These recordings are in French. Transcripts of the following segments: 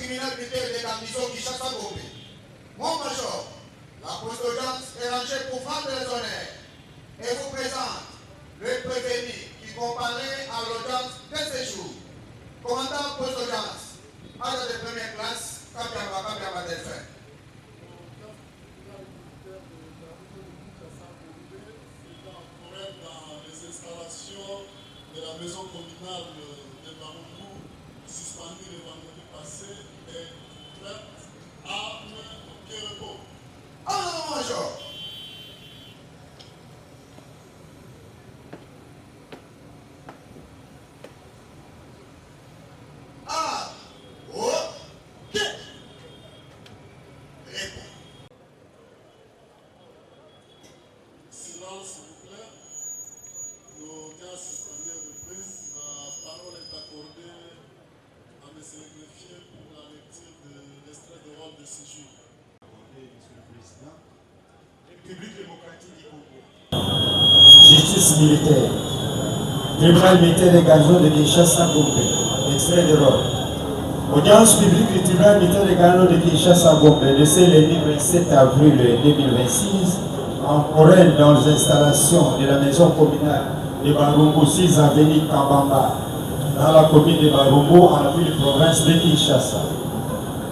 criminel militaire de la mission Kinshasa Gombe. Mon major, la pause d'audience est rangée pour vendre les honneurs et vous présente le prévenu qui comparaît à l'audience de ce jour. Commandant pause d'audience, agent de première classe, Kabiamba Delphin. Dans les installations de la maison communale de Baroumou, suspendue le vendredi passé, et prête à aucun repos. Ah non, major. Ah, ok. Réponds. Silence, s'il vous plaît. L'audience suspendue est reprise. La parole est accordée à M. le greffier pour la lecture de l'extrait de rôle de séjour. Monsieur le Président, République démocratique du Congo. Justice militaire. Tribunal militaire des garçons de Kinshasa Gombe. Extrait de rôle. Audience publique du tribunal militaire des garçons de Kinshasa Gombe, le lundi 27 avril 2026, en Corée, dans les installations de la maison communale de Baroumou, 6 avenue Kabamba, dans la commune de Baroumou, en la ville province de Kinshasa.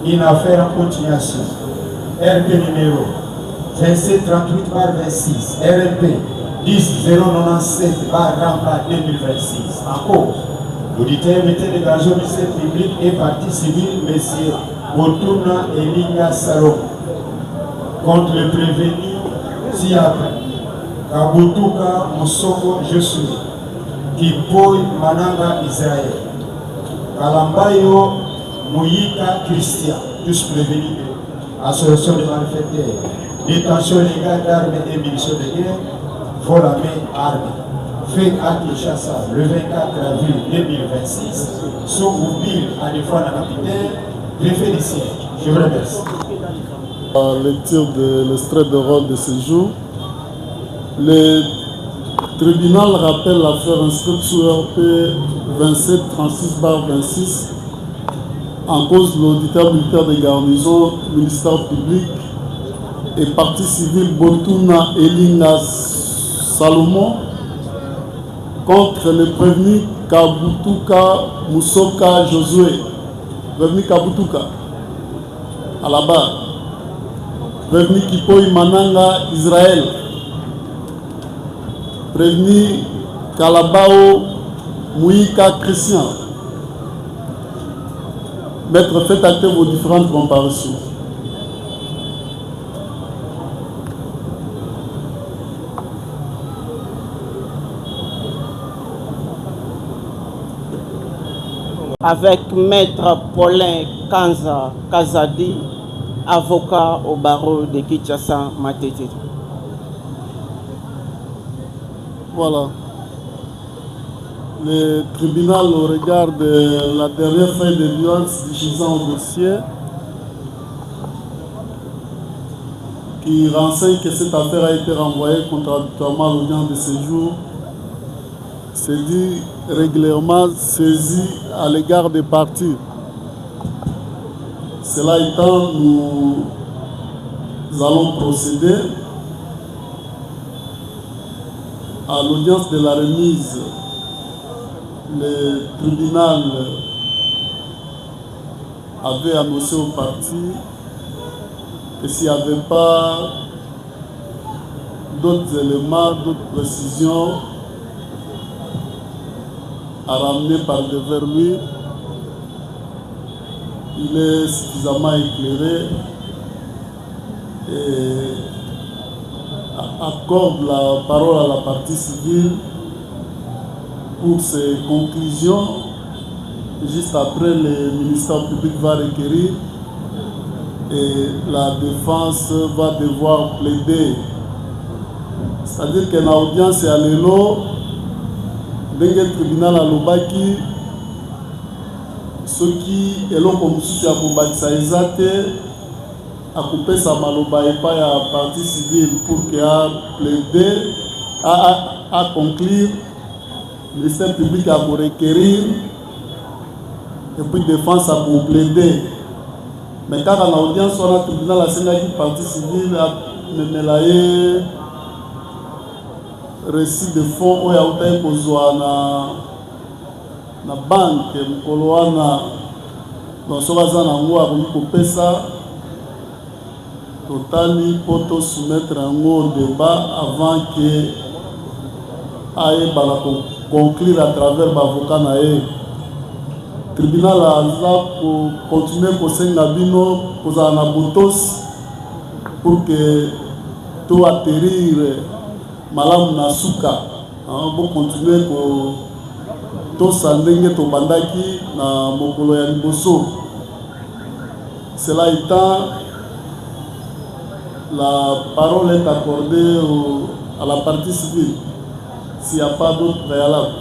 Une affaire en continuation. RP numéro 2738/26, RP 10097 2026. En cause, l'auditeur militaire de garçon ministère public et partie civile, M. Botuna Elinga Salom, contre le prévenu Siaka Kabutuka Musoko Josué, Kipoy Mananga Israël, Kalambayo Mouyika Christian, tous prévenus, association de malfaiteurs, détention illégale d'armes et munitions de guerre, vol à main armée, fait à Kinshasa le 24 avril 2026, sous mobile à défendre la capitaine, préfet du siège. Je vous remercie. La lecture de l'extrait de rôle de séjour. Le tribunal rappelle l'affaire inscrite sous RP 2736/26 en cause l'auditeur militaire des garnisons, ministère public et partie civile Botuna Elinga Salomon contre le prévenu Kabutuka Musoka Josué. Prévenu Kabutuka à la barre. Prévenu Kipoy Mananga Israël. Prévenu Kalabao Mouyika Christian. Maître, faites acter vos différentes comparaisons. Avec Maître Paulin Kazadi, avocat au barreau de Kinshasa Matete. Voilà. Le tribunal, au regard de la dernière feuille de nuance diffusant au dossier, qui renseigne que cette affaire a été renvoyée contradictoirement à l'audience de séjour, c'est dit régulièrement saisi à l'égard des parties. Cela étant, nous allons procéder à l'audience de la remise. Le tribunal avait annoncé aux parties que s'il n'y avait pas d'autres éléments, d'autres précisions à ramener par devers lui, il est suffisamment éclairé et accorde la parole à la partie civile pour ses conclusions. Juste après, le ministère public va requérir et la défense va devoir plaider. C'est-à-dire qu'une audience est à l'élo, le tribunal à l'Obaki, ce qui est là comme si à a coupé sa maloba et pas à la partie civile pour qu'elle a plaidé, à conclure. Le ministère public a pour requérir et puis défense a pour plaider. Mais quand on a audience, on a le tribunal à Sénat partie civile a mené récit de fonds où il y a eu besoin na banque mkoloana donc soka za nango akoki kopesa totali po tosoumettre yango débat avant que ayebana conclure à travers bavocat na ye. Tribunal aza continuer kosenga bino kozala na botosi pour que to atterrir malamu na suka bo continuer ko tosa ndenge tobandaki na mokolo ya liboso. Cela étant, la parole est accordée à la partie civile s'il n'y a pas d'autres préalables.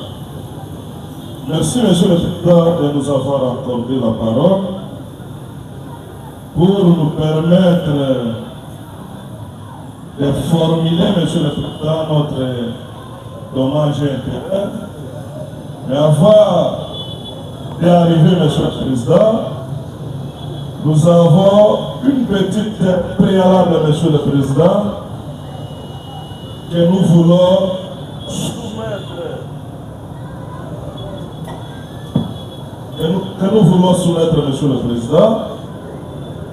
Merci, Monsieur le Président, de nous avoir accordé la parole pour nous permettre de formuler, Monsieur le Président, notre dommage et intérêt. Mais avant d'arriver, Monsieur le Président, nous avons une petite préalable, Monsieur le Président, que nous voulons soumettre, Monsieur le Président.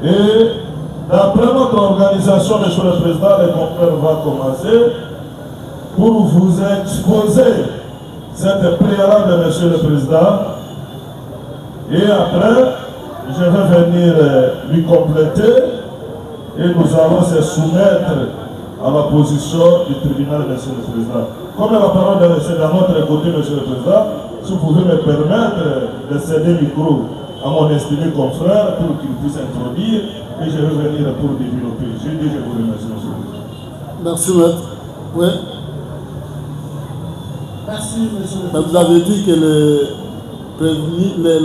Et d'après notre organisation, Monsieur le Président, les confrères vont commencer pour vous exposer cette préalable, Monsieur le Président. Et après, je vais venir lui compléter et nous allons se soumettre à la position du tribunal, Monsieur le Président. Comme la parole est laissée dans notre côté, Monsieur le Président, si vous pouvez me permettre de céder le micro à mon estimé confrère pour qu'il puisse introduire et je vais venir pour développer. Je vous remercie, Monsieur le Président. Merci, maître. Oui. Merci, Monsieur le Président. Vous avez dit que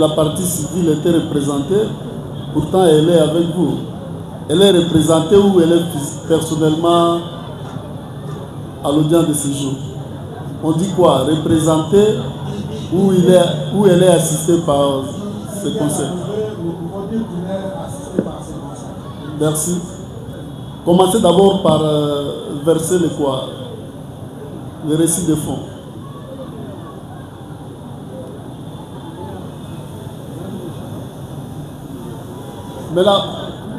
la partie civile était représentée, pourtant elle est avec vous. Elle est représentée ou elle est personnellement à l'audience de ce jour? On dit quoi? Représentée ou elle est assistée par ce conseil? Merci. Commencez d'abord par verser le quoi? Le récit de fonds. Mais là,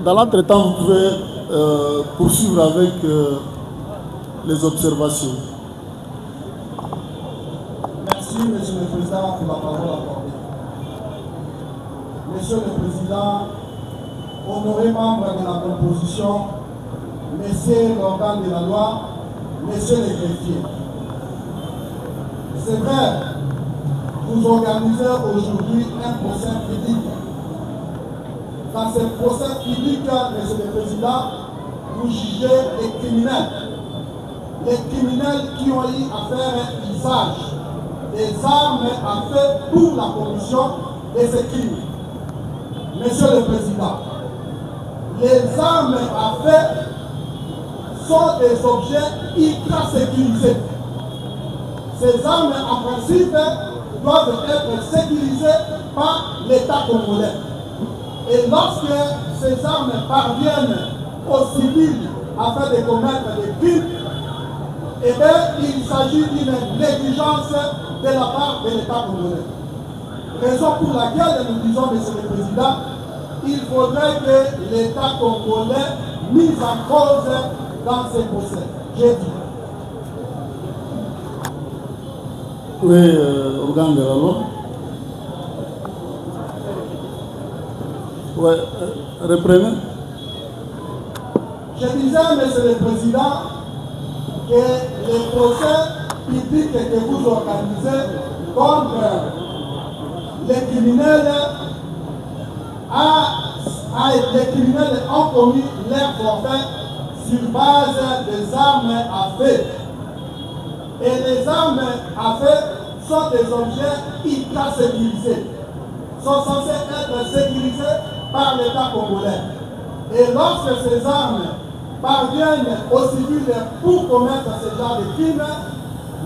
dans l'entretemps, vous pouvez poursuivre avec les observations. Merci, Monsieur le Président, pour la parole accordée. Monsieur le Président, honorés membres de la composition, messieurs l'organe de la loi, messieurs les greffiers. C'est vrai, vous organisez aujourd'hui un procès public. Dans ce procès public, Monsieur le Président, vous jugez les criminels. Les criminels qui ont eu à faire un usage des armes à feu pour la commission de ces crimes. Monsieur le Président, les armes à feu sont des objets ultra sécurisés. Ces armes, en principe, doivent être sécurisées par l'État congolais. Et lorsque ces armes parviennent aux civils afin de commettre des crimes, eh bien, il s'agit d'une négligence de la part de l'État congolais. Raison pour laquelle nous disons, Monsieur le Président, il faudrait que l'État congolais mise en cause dans ces procès. J'ai dit. Oui, organe de la loi. Oui, reprenez. Je disais, Monsieur le Président, que les procès publics que vous organisez contre les criminels les criminels ont commis leur forfait sur base des armes à feu. Et les armes à feu sont des objets ultra sécurisés, sont censés être sécurisés par l'État congolais. Et lorsque ces armes parviennent aux civils pour commettre ce genre de crimes,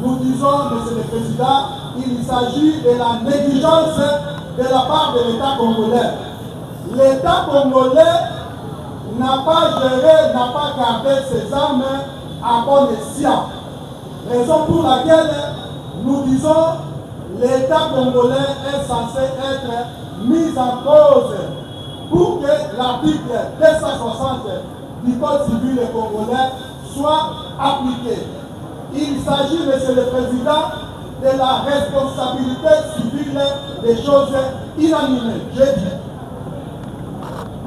nous disons, Monsieur le Président, il s'agit de la négligence de la part de l'État congolais. l'État congolais n'a pas géré, n'a pas gardé ses armes à bon escient. Raison pour laquelle nous disons l'État congolais est censé être mis en cause pour que l'article 260 du Code civil congolais soit appliqué. Il s'agit, Monsieur le Président, de la responsabilité civile des choses inanimées. Je dis.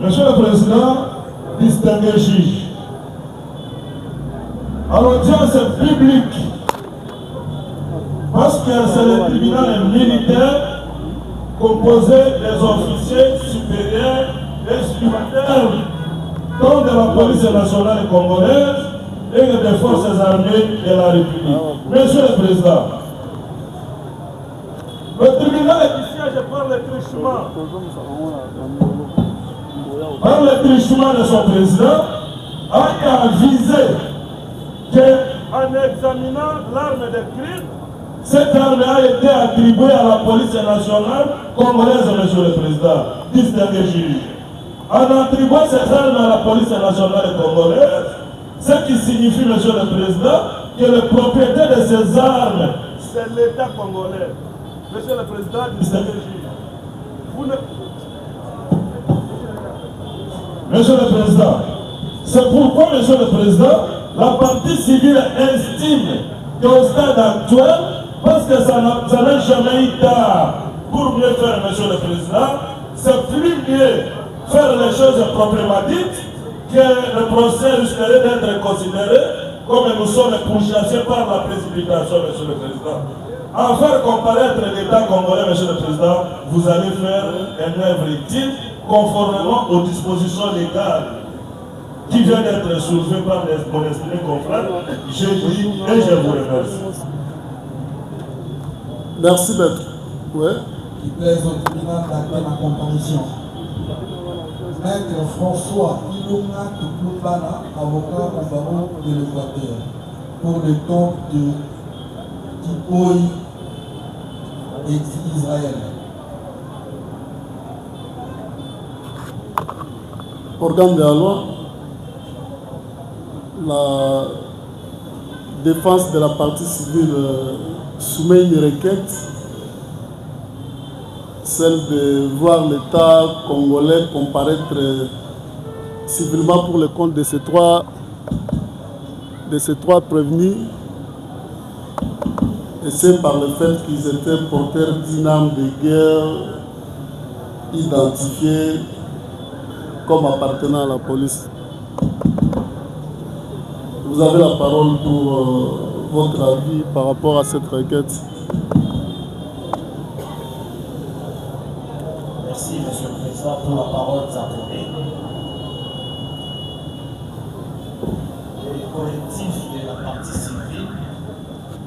Monsieur le Président, distingué juge, à l'audience publique, parce que c'est le tribunal militaire composé des officiers supérieurs et supplémentaires, tant de la police nationale congolaise et des forces armées de la République. Monsieur le Président, le tribunal est ici par le trichement. Par le trichement de son président, a visé qu'en examinant l'arme de crime, cette arme a été attribuée à la police nationale congolaise, Monsieur le Président, distingué juge. En attribuant ces armes à la police nationale congolaise, ce qui signifie, Monsieur le Président, que le propriétaire de ces armes, c'est l'État congolais. Monsieur le Président, distingué juge. Monsieur le Président, c'est pourquoi, Monsieur le Président, la partie civile estime qu'au stade actuel, parce que ça n'a jamais eu tard pour mieux faire, Monsieur le Président, c'est plus mieux faire les choses proprement dites que le procès risquerait d'être considéré comme nous sommes pourchassés par la précipitation, Monsieur le Président. En faire comparaître l'État congolais, Monsieur le Président, vous allez faire une œuvre utile conformément aux dispositions légales qui viennent d'être soulevées par mon estimé confrère. Je dis et je vous remercie. Merci, maître. Ouais. Il plaise au tribunal d'accueil ma comparution. Maître François Ilonga Tukumbana, avocat au barreau de l'Équateur, pour le compte de Tipoy et Israël. Organe de la loi, la défense de la partie civile soumet une requête, celle de voir l'État congolais comparaître civilement pour le compte de ces trois prévenus, et c'est par le fait qu'ils étaient porteurs d'une arme de guerre identifiée comme appartenant à la police. Vous avez la parole pour votre avis par rapport à cette requête. Merci, Monsieur le Président, pour la parole accordée. Le collectif de la partie civile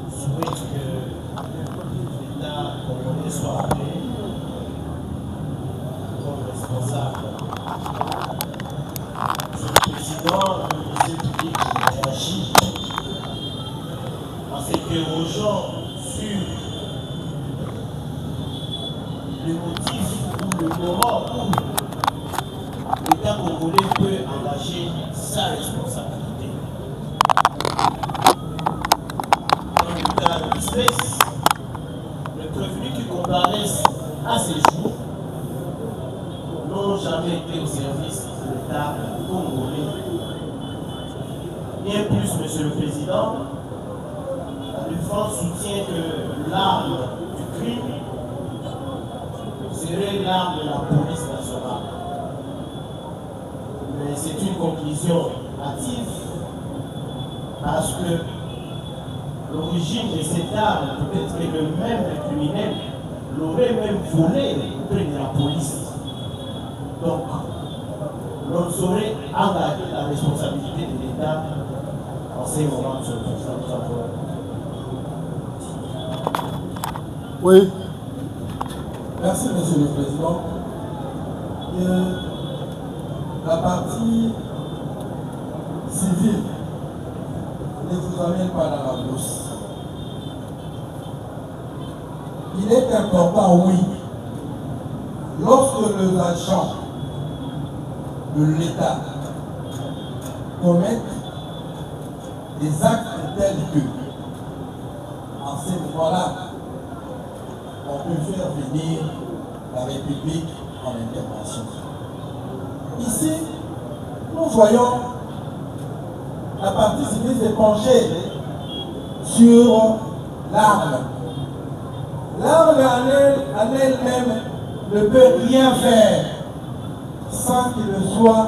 souhaite que l'État congolais soit appelé comme responsable. Monsieur le Président, le ministère public réagit en s'interrogeant sur le motif ou le moment où l'État congolais peut engager sa responsabilité. Dans le cas d'espèce, les prévenus qui comparaissent à ces jours n'ont jamais été au service de l'État congolais. Bien plus, Monsieur le Président, la défense soutient que l'arme du crime serait l'arme de la police nationale. Mais c'est une conclusion hâtive parce que l'origine de cette arme, peut-être que le même criminel l'aurait même volé auprès de la police. Donc, l'on saurait engager la responsabilité de l'État en ces moments de Oui. Merci, Monsieur le Président. La partie civile ne vous amène pas dans la brousse. Il est important, oui, lorsque les agents de l'État commettent des actes tels que, en ces moments-là, on peut faire venir la République en intervention. Ici, nous voyons la partie civile s'est penchée sur l'arme. L'arme en elle-même ne peut rien faire sans qu'il ne soit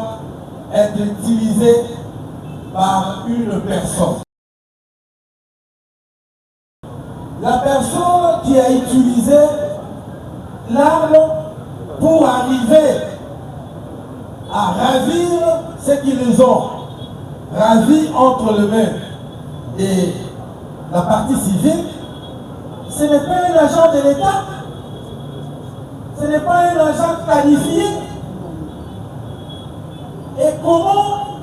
être utilisé par une personne. La personne qui a utilisé l'arme pour arriver à ravir ce qu'ils ont ravi entre les mains et la partie civile, ce n'est pas un agent de l'État, ce n'est pas un agent qualifié. Et comment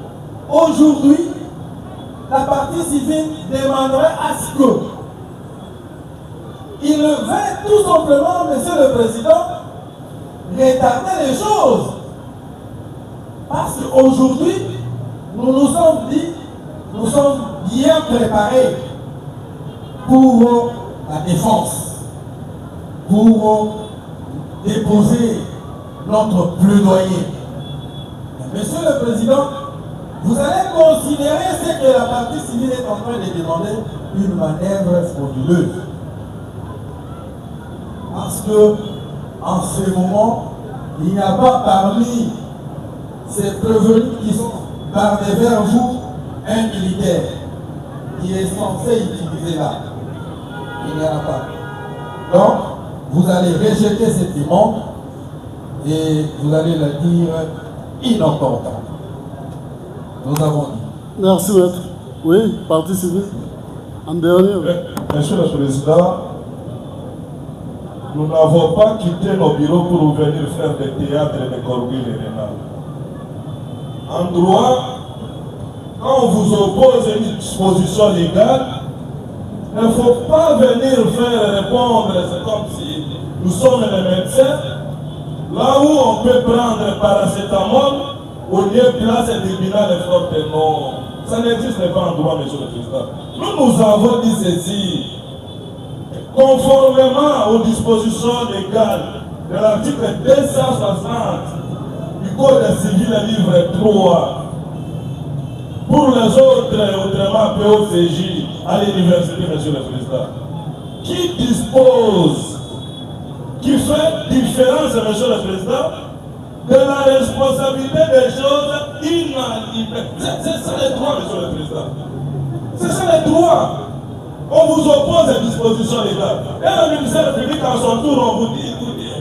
aujourd'hui la partie civile demanderait à ce que il veut tout simplement, Monsieur le Président, retarder les choses? Parce qu'aujourd'hui, nous nous sommes dit, nous sommes bien préparés pour la défense, pour déposer notre plaidoyer. Monsieur le Président, vous allez considérer ce que la partie civile est en train de demander une manœuvre frauduleuse. Parce que, en ce moment, il n'y a pas parmi ces prévenus qui sont parvenus vers vous un militaire qui est censé utiliser l'arme. Il n'y en a pas. Donc, vous allez rejeter cette demande et vous allez la dire inentendable. Nous avons dit. Merci, maître. Oui, partie civile. En dernier. Monsieur le Président, nous n'avons pas quitté nos bureaux pour venir faire des théâtres et des corbeilles rénales. En droit, quand on vous oppose une disposition légale, il ne faut pas venir faire répondre, c'est comme si nous sommes les médecins, là où on peut prendre paracétamol, au lieu de place et tribunal est fort. Non, ça n'existe pas en droit, Monsieur le Président. Nous avons dit ceci, conformément aux dispositions légales de l'article 260 du Code civil livre 3, pour les autres, autrement POCJ, à l'université, Monsieur le Président, qui dispose, qui fait différence, Monsieur le Président, de la responsabilité des choses inadmissibles. C'est ça les droits, Monsieur le Président. C'est ça les droits. On vous oppose des dispositions légales. Et le ministère public, en son tour, on vous dit, écoutez,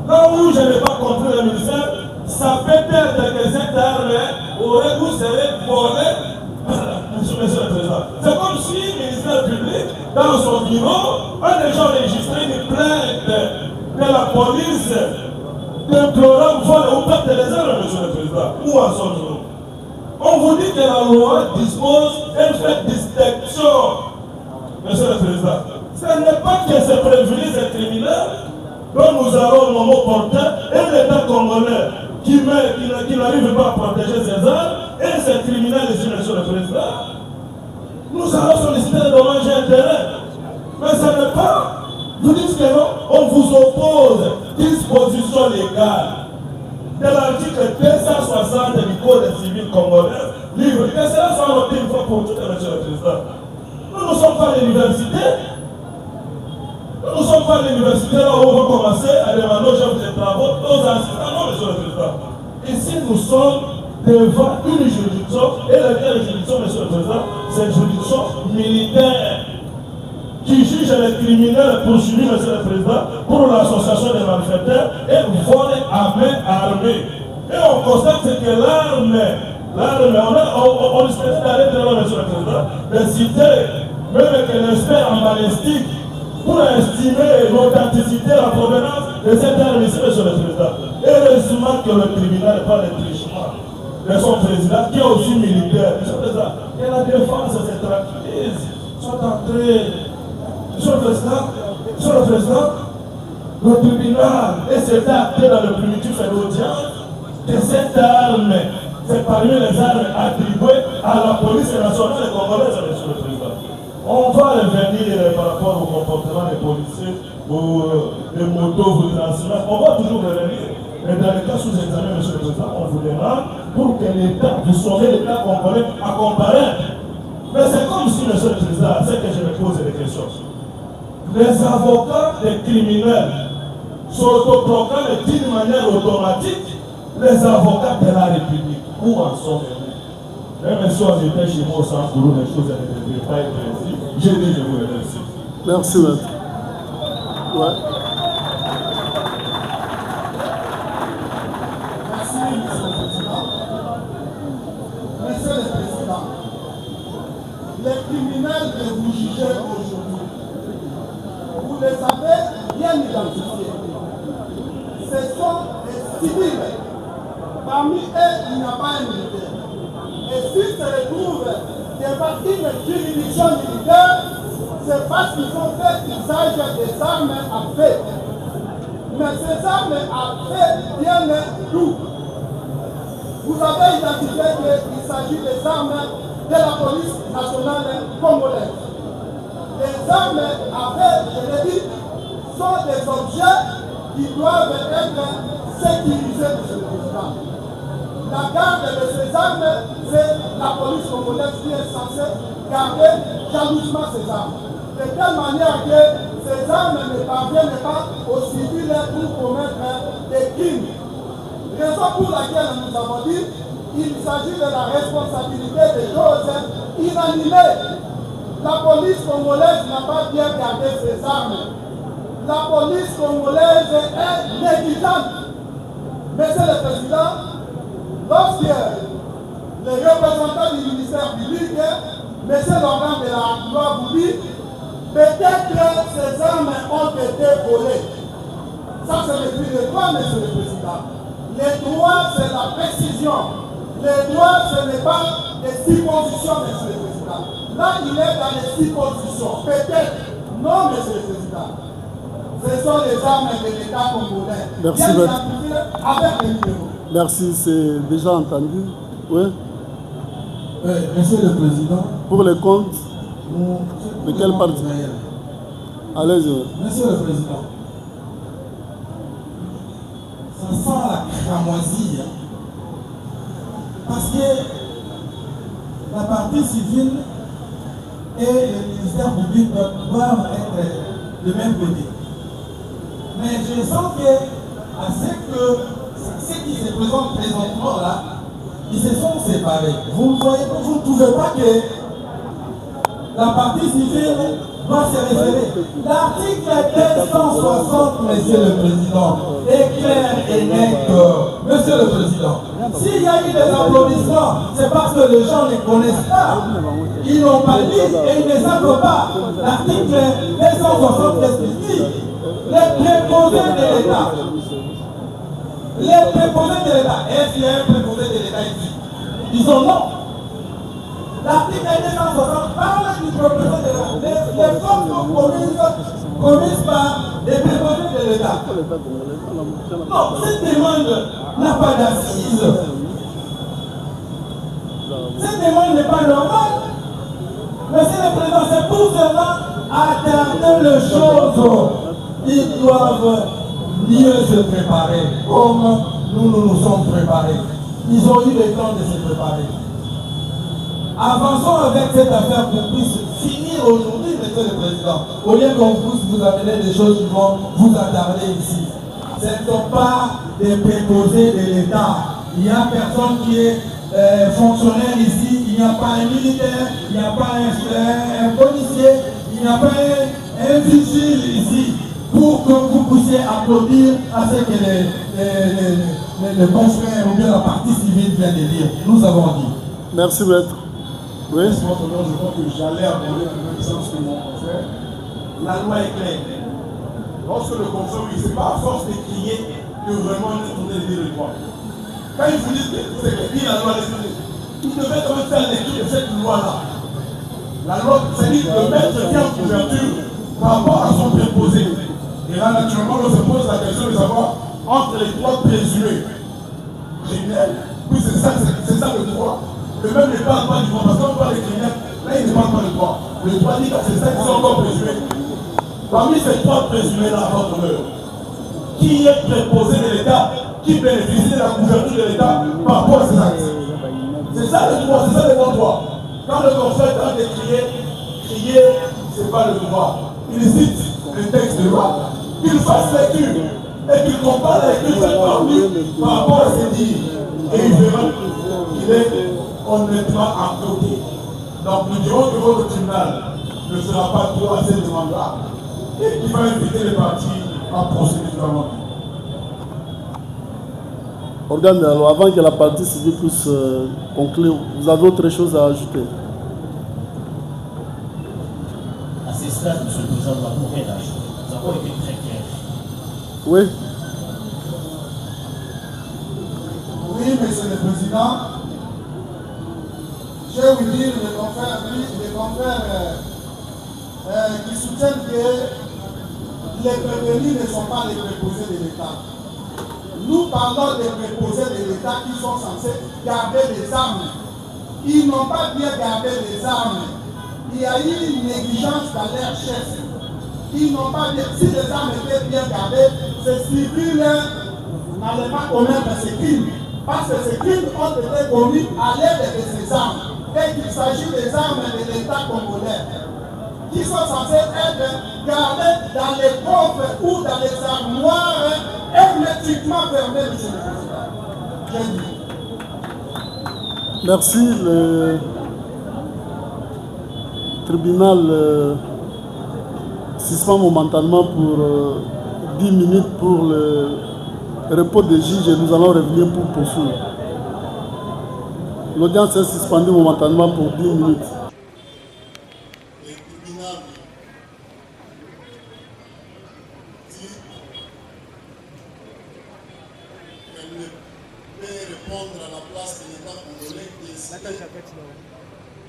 là où je n'ai pas compris le ministère, ça peut être que cette arme aurait vous serez volé. Monsieur le Président. C'est comme si le ministère public, dans son bureau, a déjà enregistré une plainte de la police déplorant vol ou perte des armes, Monsieur le Président. Où en sommes-nous? On vous dit que la loi dispose et fait distinction, Monsieur le Président. Ce n'est pas que ces prévenus, ces criminels, dont nous allons le moment porter, et l'État congolais qui n'arrive pas à protéger ses armes, et ces criminels ici, Monsieur le Président, nous allons solliciter des dommages et intérêts. Mais ce n'est pas. Vous dites que non, on vous oppose disposition légale de l'article 260 du Code civil congolais, livre, que cela soit noté une fois pour toutes, Monsieur le Président. Nous ne sommes pas à l'université. Nous ne sommes pas à l'université là où on va commencer à demander aux chefs de travaux, aux assistants. Non, Monsieur le Président. Ici, nous sommes devant une juridiction, et laquelle juridiction, Monsieur le Président, c'est une juridiction militaire qui juge les criminels poursuivis, Monsieur le Président, pour l'association des malfaiteurs et vol à main armée. Et on constate que l'arme, on risque d'aller très loin, Monsieur le Président, de citer même que l'expert en balistique pour estimer l'authenticité, la provenance de cette arme ici, Monsieur le Président. Heureusement que le tribunal pas le trichement de son président, qui est aussi militaire, Monsieur le Président, et la défense se tranquillise, sont entrés. Monsieur le Président, le tribunal et cet acte dans le primitif et l'audience que cette arme c'est parmi les armes attribuées à la police nationale congolaise, monsieur le Président. On va revenir par rapport au comportement des policiers, des motos, vous transmettre. On va toujours revenir. Mais dans le cas sous examen, monsieur le Président, on vous demande pour que l'État, vous sauvez l'État congolais à comparer. Mais c'est comme si, monsieur le Président, c'est que je me pose des questions. Les avocats des criminels s'autoproclament d'une manière automatique les avocats de la République. Où en sont-ils? Même si on était chez moi au centre pour les choses ne devaient pas être ainsi. Je dis, je vous remercie. Merci, maître. Ouais. Merci, Monsieur le Président. Monsieur le Président, les criminels que vous jugez aujourd'hui, vous les avez bien identifiés. Ce sont des civils. Parmi eux, il n'y a pas un militaire. Et s'ils se retrouvent devant une juridiction militaire, c'est parce qu'ils ont fait usage des armes à feu. Mais ces armes à feu viennent d'où? Vous avez identifié qu'il s'agit des armes de la police nationale congolaise. Les armes à feu, je l'ai dit, sont des objets qui doivent être sécurisés, monsieur le Président. La garde de ces armes, c'est la police congolaise qui est censée garder jalousement ces armes. De telle manière que ces armes ne parviennent pas aux civils pour commettre des crimes. Raison pour laquelle nous avons dit qu'il s'agit de la responsabilité des choses inanimées. La police congolaise n'a pas bien gardé ses armes. La police congolaise est négligente. Monsieur le Président, lorsque les représentants du ministère public, M. Laurent de la loi vous dit, peut-être que ces armes ont été volées. Ça, c'est le plus de droit, M. le Président. Les droits, c'est la précision. Les droits, ce n'est pas des suppositions, M. le Président. Là, il est dans les suppositions. Peut-être. Non, M. le Président. Ce sont les armes de l'État congolais. Merci, avec les numéros. Merci, c'est déjà entendu. Oui. Monsieur le Président. Pour les comptes, de quelle partie? Allez-y. Monsieur le Président, ça sent la cramoisie. Parce que la partie civile et le ministère public doivent être de même côté. Mais je sens que, à ce qui se présente présentement là, ils se sont séparés. Vous ne trouvez pas que la partie civile doit se référer? L'article 260, Monsieur le Président, est clair et net. Monsieur le Président, s'il y a eu des applaudissements, c'est parce que les gens ne connaissent pas. Ils n'ont pas lu et ils ne savent pas. L'article 260 dit les préposés de l'État. Les préposés de l'État. Est-ce qu'il y a un préposé de l'État ici? Disons non. L'article 260 parle du préposé de l'État. Les forces commises par les préposés de l'État. Non, cette demande n'a pas d'assise. Cette demande n'est pas normale. Monsieur le Président, c'est pour cela, attendez les choses. Ils doivent mieux se préparer, comme nous nous sommes préparés. Ils ont eu le temps de se préparer. Avançons avec cette affaire pour qu'on puisse finir aujourd'hui, Monsieur le Président. Au lieu qu'on puisse vous amener des choses qui vont vous attarder ici. Ce ne sont pas des préposés de l'État. Il n'y a personne qui est fonctionnaire ici. Il n'y a pas un militaire, il n'y a pas un policier, il n'y a pas un vigile ici. Pour que vous puissiez applaudir à ce que les confrères ou bien la partie civile vient de dire. Nous avons dit. Merci, maître. Oui. Je crois que j'allais aborder dans le même sens que mon confrère. La loi est claire. Lorsque le confrère, ce n'est pas à force de crier que vraiment on est dire le droit. Quand ils vous disent que c'est écrit la loi, ils devaient quand même faire l'écrit de cette loi-là. La loi, c'est-à-dire le maître qui a en couverture par rapport à son préposé. Et là, naturellement, on se pose la question de savoir entre les trois présumés. Je criminels. Oui, c'est ça le droit. Le même ne parle pas du droit, parce qu'on parle des criminels, là il ne parle pas du droit. Le droit dit que c'est ça qui sont encore présumés. Parmi ces trois présumés-là, à votre honneur, qui est préposé de l'État, qui bénéficie de la couverture de l'État par rapport à ces actes. C'est ça le droit, c'est ça le bon droit. Quand le conseil est en train de crier, c'est pas le droit. Il cite le texte de loi, qu'il fasse lecture et qu'il compare la lecture de cette partie par rapport à ses dires. Et il verra qu'il est honnêtement à côté. Donc nous dirons que votre tribunal ne sera pas trop à cette demande-là et qu'il va inviter les partis à procéder différemment. Organe, alors avant que la partie civile puisse conclure, vous avez autre chose à ajouter? À ce stade, M. le Président, nous n'avons rien à ajouter. Nous avons été très clairs. Oui. Oui, Monsieur le Président. Je vais vous dire les confrères qui soutiennent que les prévenus ne sont pas les préposés de l'État. Nous parlons des préposés de l'État qui sont censés garder les armes. Ils n'ont pas bien gardé les armes. Il y a eu une négligence dans leur chef. Ils n'ont pas bien. Si les armes étaient bien gardées, ces civils n'allaient pas commettre ces crimes. Parce que ces crimes ont été commis à l'aide de ces armes. Et qu'il s'agit des armes de l'État congolais, qui sont censées être gardées dans les coffres ou dans les armoires hermétiquement fermées, M. le Président. Merci. Le tribunal suspend momentanément pour 10 minutes pour le repos des juges et nous allons revenir pour poursuivre. L'audience est suspendue momentanément pour 10 minutes. Le tribunal dit qu'elle ne peut répondre à la place de l'État congolais qui est cité,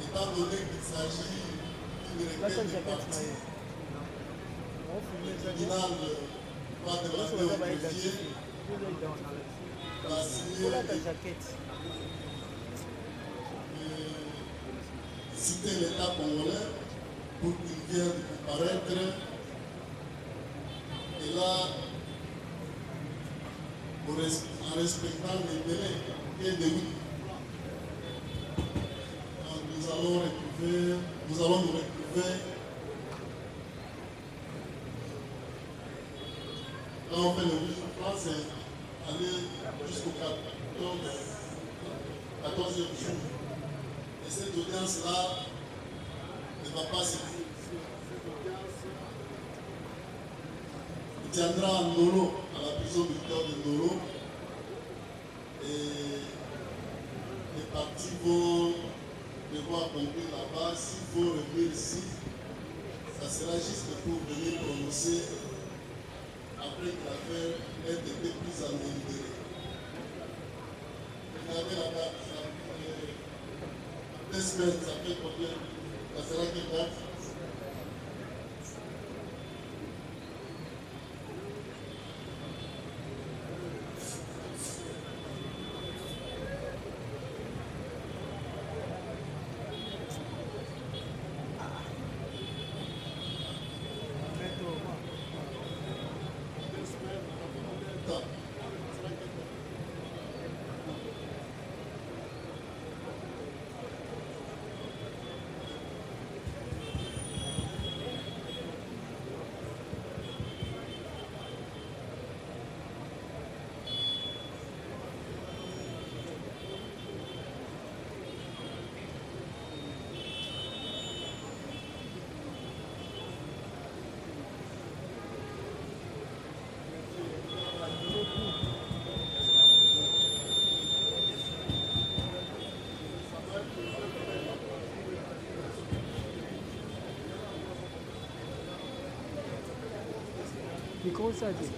étant donné qu'il s'agit d'une requête de parti. Le tribunal va demander au greffier d'assigner citer l'État congolais pour qu'il vienne comparaître. Et là, en respectant les délais qui est de 8. Nous allons nous retrouver. Là, on fait le 8 jours, c'est aller jusqu'au 14e jour. Et cette audience-là ne va pas se faire. Il tiendra à Nolo, à la prison militaire de Nolo. Et les partis vont devoir conclure là-bas. S'il faut revenir ici, ça sera juste pour venir prononcer après que l'affaire ait été prise en délibéré. Vous avez la date. 2 semaines, ça fait combien? Ça sera quelle date? Micro ça dit.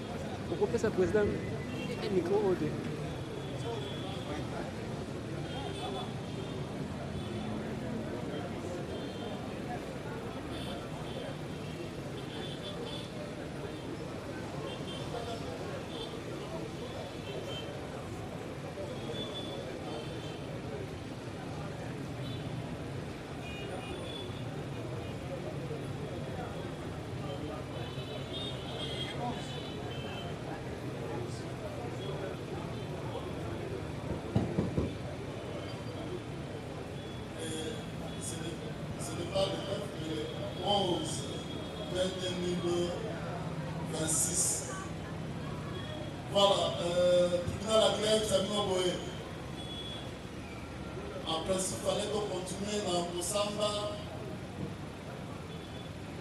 Pourquoi pas ça président micro audio. 2026. Voilà, tribunal agréable Sabino Boé. En principe, il fallait continuer dans le Samba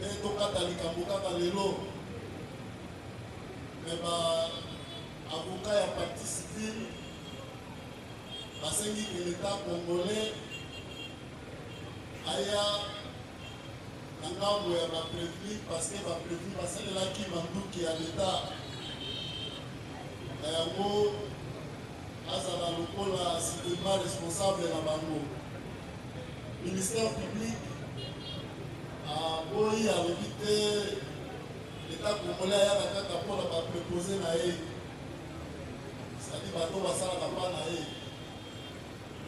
et Tokatalika Bokata Lelo. Mais avocat et partie civile, parce que l'État congolais aya ngambo ya prévenu parce que prévenu parce que là qui manduki à l'État yango azala lokola citoyen responsable na bango. Ministère public aboyi alobi te l'État congolais ayaka kaka mpona bapréposé na ye, c'est-à-dire bato basalaka mpa na ye.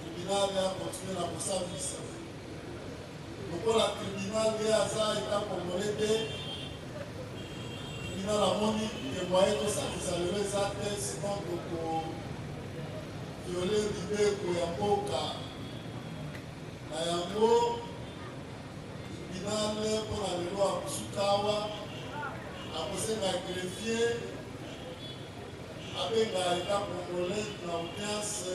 Tribunal ya continue na kosalisa lokola tribunal ye aza État congolais te, tribunal amoni emoye tosalisa lelo eza te, sinon toko viole libeko ya mboka na yango. Tribunal mpona lelo akosuka awa akosenga greffier abenga État congolais na audience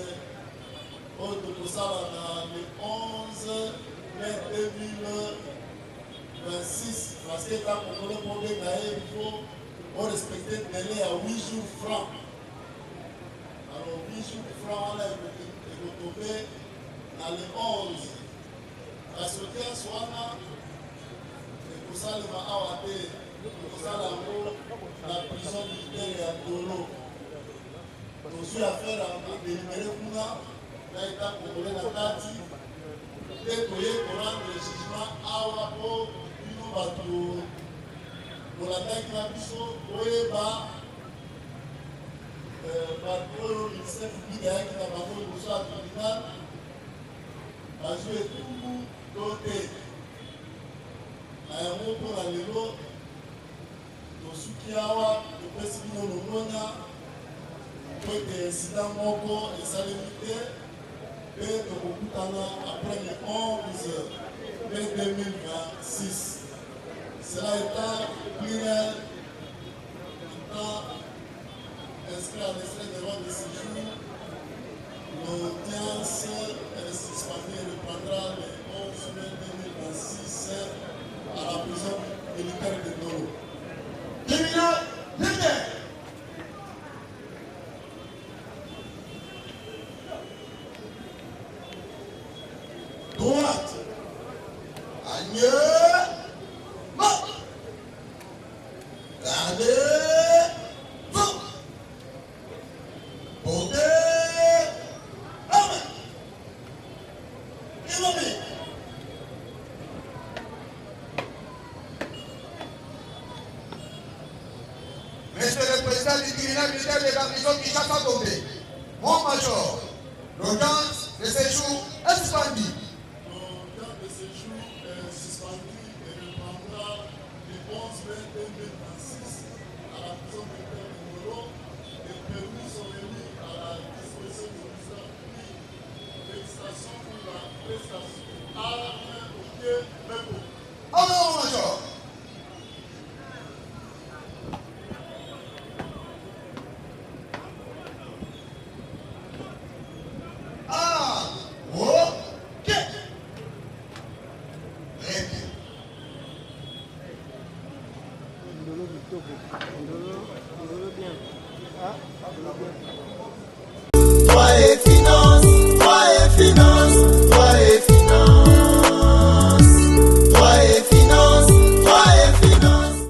oyo tokosala na le 11 mai 2026 parce que État congolais mpo benga ye il faut respecter délai ya 8 jours francs. Alors 8 jours francs wana ekotobe na le 11 kasi audience wana ekosalema awa te, ekosala yango na prison militaire ya Tolo. tozwi affaire délibéré kuna na État congolais na kati te toye korendre jugement awa po bino bato bolandaki na biso oyeba bato oyo ministère public ayaki na bango liboso ya tribunal bazwi etumbu to te. Na yango mpona lelo tosuki awa topesi bino longonya po ete incident moko esalemi te mpe tokokutana après le 11 mai 2026. Cela étant pluriel, étant inscrit à l'extrait de l'ordre de séjour, l'audience est suspendue et reprendra le 11 mai 2026 à la prison militaire de Tolo. Tribunal militaire. Droite. Agneux. Mort. Gardez. Vous. Portez. Amen. Immobile. Monsieur le Président du tribunal militaire de la prison Kinshasa Gombe, mon major, l'audience de séjour est suspendue. L'audience de séjour est suspendue et reprendra le 11 mai 2026 à la prison militaire de Molo. Les permis sont remis à la disposition du ministère public. Félicitations pour la prestation. Alain Oké Meko. Oh non, mon major. Ndolo bien. Ah, bien.